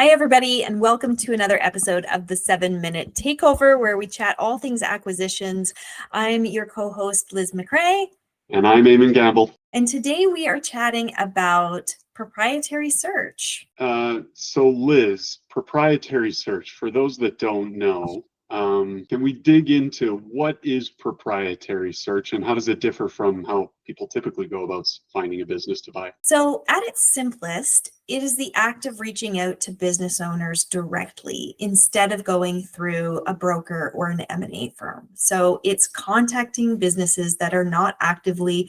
Hi, everybody, and welcome to another episode of the 7-Minute Takeover, where we chat all things acquisitions. I'm your co-host, Liz MacRae. And I'm Eamonn Gamble. And today we are chatting about proprietary search. So Liz, proprietary search, for those that don't know, can we dig into what is proprietary search and how does it differ from how people typically go about finding a business to buy? So at its simplest, it is the act of reaching out to business owners directly instead of going through a broker or an M&A firm. So it's contacting businesses that are not actively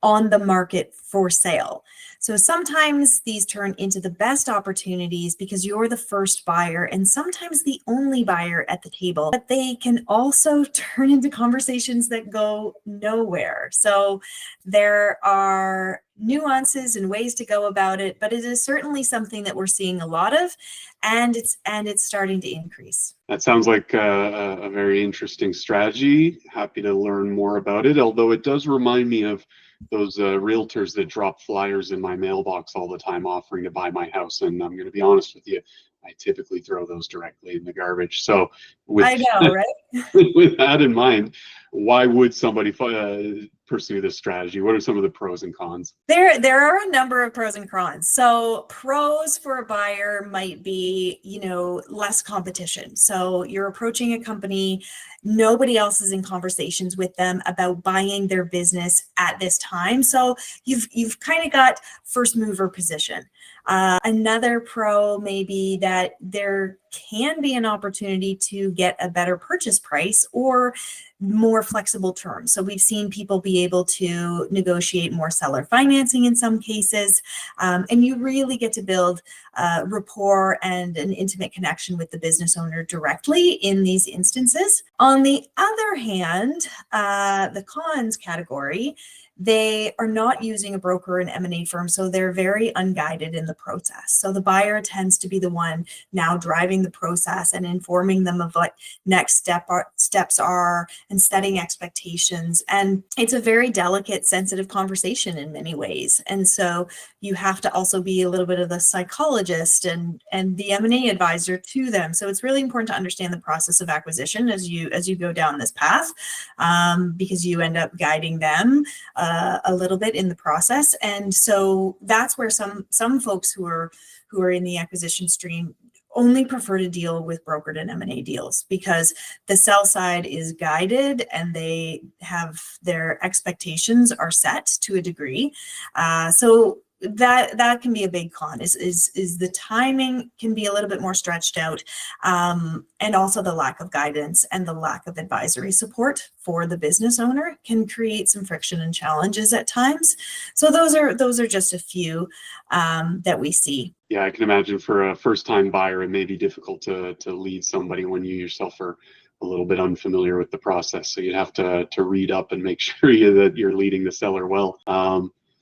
on the market for sale. So sometimes these turn into the best opportunities because you're the first buyer and sometimes the only buyer at the table, but they can also turn into conversations that go nowhere. So there are nuances and ways to go about it, but it is certainly something that we're seeing a lot of, and it's starting to increase. That sounds like a very interesting strategy. Happy to learn more about it, although it does remind me of those realtors that drop flyers in my mailbox all the time offering to buy my house. And I'm going to be honest with you, I typically throw those directly in the garbage. So I know, right? with that in mind, why would somebody pursue this strategy? What are some of the pros and cons? There are a number of pros and cons. So pros for a buyer might be, less competition. So you're approaching a company, nobody else is in conversations with them about buying their business at this time. So you've kind of got first mover position. Another pro may be that there can be an opportunity to get a better purchase price or more flexible terms. So we've seen people be able to negotiate more seller financing in some cases, and you really get to build rapport and an intimate connection with the business owner directly in these instances. On the other hand, the cons category, they are not using a broker or an M&A firm, so they're very unguided in the process. So the buyer tends to be the one now driving the process and informing them of what next steps are and setting expectations. And it's a very delicate, sensitive conversation in many ways. And so you have to also be a little bit of the psychologist and the M&A advisor to them. So it's really important to understand the process of acquisition as you go down this path, because you end up guiding them a little bit in the process. And so that's where some folks who are in the acquisition stream only prefer to deal with brokered and M&A deals because the sell side is guided and they have their expectations are set to a degree. So that can be a big con is the timing can be a little bit more stretched out, and also the lack of guidance and the lack of advisory support for the business owner can create some friction and challenges at times. So those are just a few that we see. Yeah, I can imagine for a first-time buyer, it may be difficult to lead somebody when you yourself are a little bit unfamiliar with the process. So you'd have to read up and make sure that you're leading the seller well.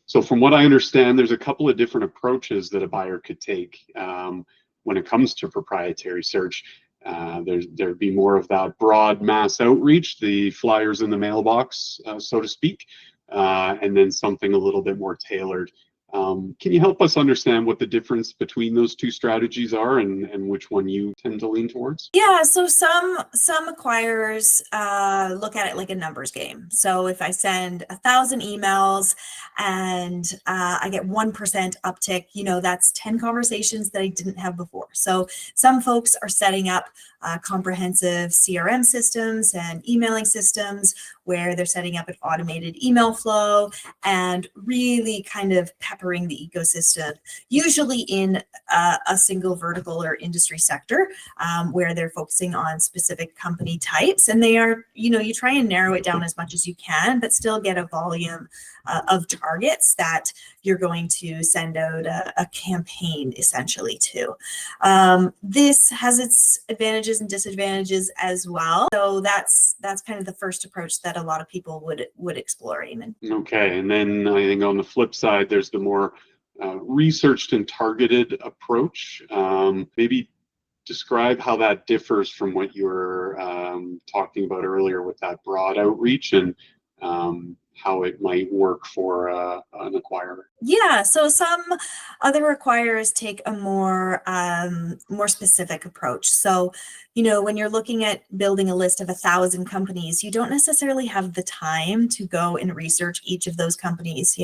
So from what I understand, there's a couple of different approaches that a buyer could take when it comes to proprietary search. There'd be more of that broad mass outreach, the flyers in the mailbox, so to speak, and then something a little bit more tailored. Can you help us understand what the difference between those two strategies are and which one you tend to lean towards? Yeah, so some acquirers look at it like a numbers game. So if I send 1,000 emails and I get 1% uptick, that's 10 conversations that I didn't have before. So some folks are setting up comprehensive CRM systems and emailing systems where they're setting up an automated email flow and really kind of peppering the ecosystem, usually in a single vertical or industry sector, where they're focusing on specific company types. And they are, you try and narrow it down as much as you can, but still get a volume of targets that you're going to send out a campaign essentially to. This has its advantages and disadvantages as well. So that's kind of the first approach that a lot of people would explore, Eamonn. Okay, and then I think on the flip side, there's the more researched and targeted approach. Maybe describe how that differs from what you were talking about earlier with that broad outreach and how it might work for an acquirer. Yeah, so some other acquirers take a more specific approach. So, when you're looking at building a list of 1,000 companies, you don't necessarily have the time to go and research each of those companies.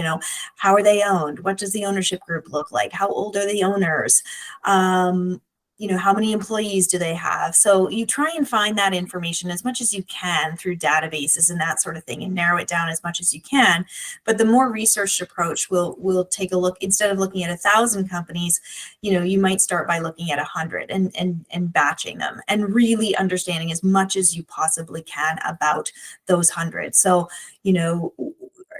How are they owned? What does the ownership group look like? How old are the owners? How many employees do they have? So you try and find that information as much as you can through databases and that sort of thing, and narrow it down as much as you can. But the more researched approach will take a look, instead of looking at 1,000 companies, you might start by looking at 100 and batching them and really understanding as much as you possibly can about those 100. So,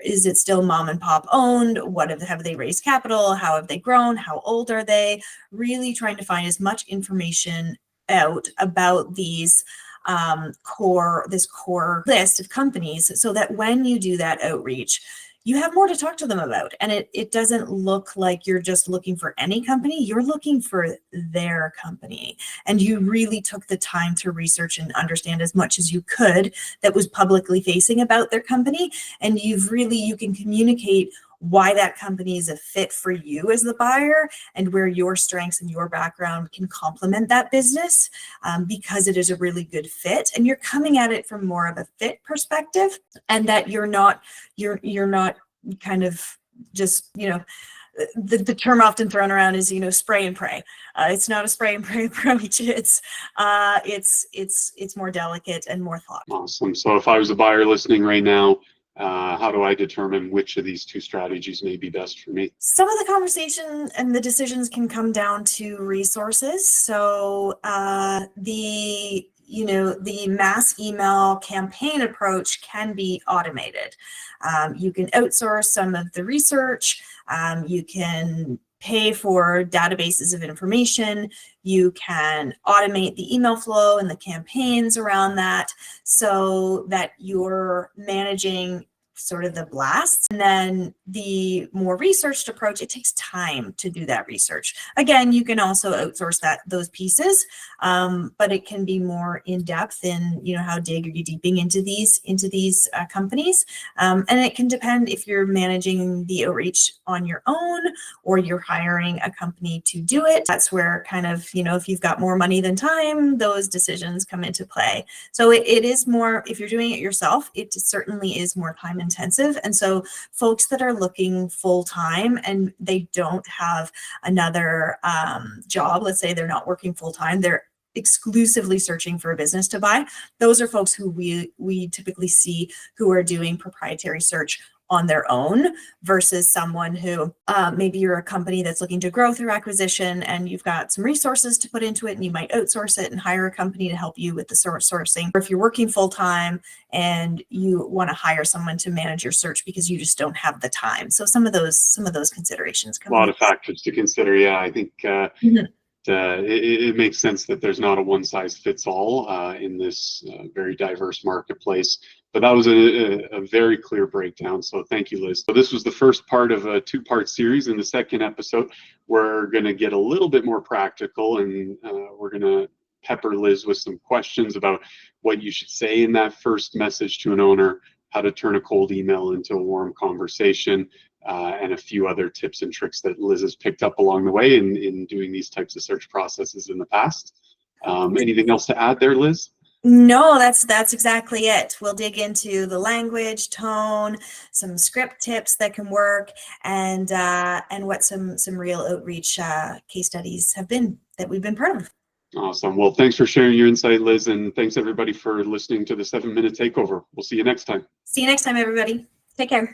is it still mom and pop owned? What have they raised capital? How have they grown? How old are they? Really trying to find as much information out about these core list of companies, so that when you do that outreach, you have more to talk to them about. And it doesn't look like you're just looking for any company, you're looking for their company. And you really took the time to research and understand as much as you could that was publicly facing about their company. And you can communicate why that company is a fit for you as the buyer, and where your strengths and your background can complement that business, because it is a really good fit. And you're coming at it from more of a fit perspective, and that you're not kind of just, the term often thrown around is, spray and pray. It's not a spray and pray approach. It's more delicate and more thoughtful. Awesome. So if I was a buyer listening right now, how do I determine which of these two strategies may be best for me? Some of the conversation and the decisions can come down to resources. So the mass email campaign approach can be automated. You can outsource some of the research. You can pay for databases of information. You can automate the email flow and the campaigns around that, so that you're managing sort of the blasts. And then the more researched approach, it takes time to do that research. Again, you can also outsource those pieces, but it can be more in depth in, how deep are you deeping into these companies. And it can depend if you're managing the outreach on your own or you're hiring a company to do it. That's where kind of, if you've got more money than time, those decisions come into play. So it is more, if you're doing it yourself, it certainly is more time intensive. And so folks that are looking full time and they don't have another job, let's say they're not working full time, they're exclusively searching for a business to buy, those are folks who we typically see who are doing proprietary search on their own, versus someone who maybe you're a company that's looking to grow through acquisition and you've got some resources to put into it, and you might outsource it and hire a company to help you with the sourcing. Or if you're working full time and you want to hire someone to manage your search because you just don't have the time. So some of those considerations come. A lot of factors to consider. Yeah, I think it makes sense that there's not a one size fits all in this very diverse marketplace. But that was a very clear breakdown. So thank you, Liz. So this was the first part of a two-part series. In the second episode, we're going to get a little bit more practical, and we're going to pepper Liz with some questions about what you should say in that first message to an owner, how to turn a cold email into a warm conversation, and a few other tips and tricks that Liz has picked up along the way in doing these types of search processes in the past. Anything else to add there, Liz? No, that's exactly it. We'll dig into the language, tone, some script tips that can work, and what some real outreach case studies have been that we've been part of. Awesome. Well, thanks for sharing your insight, Liz, and thanks everybody for listening to the 7-Minute Takeover. We'll see you next time. See you next time, everybody. Take care.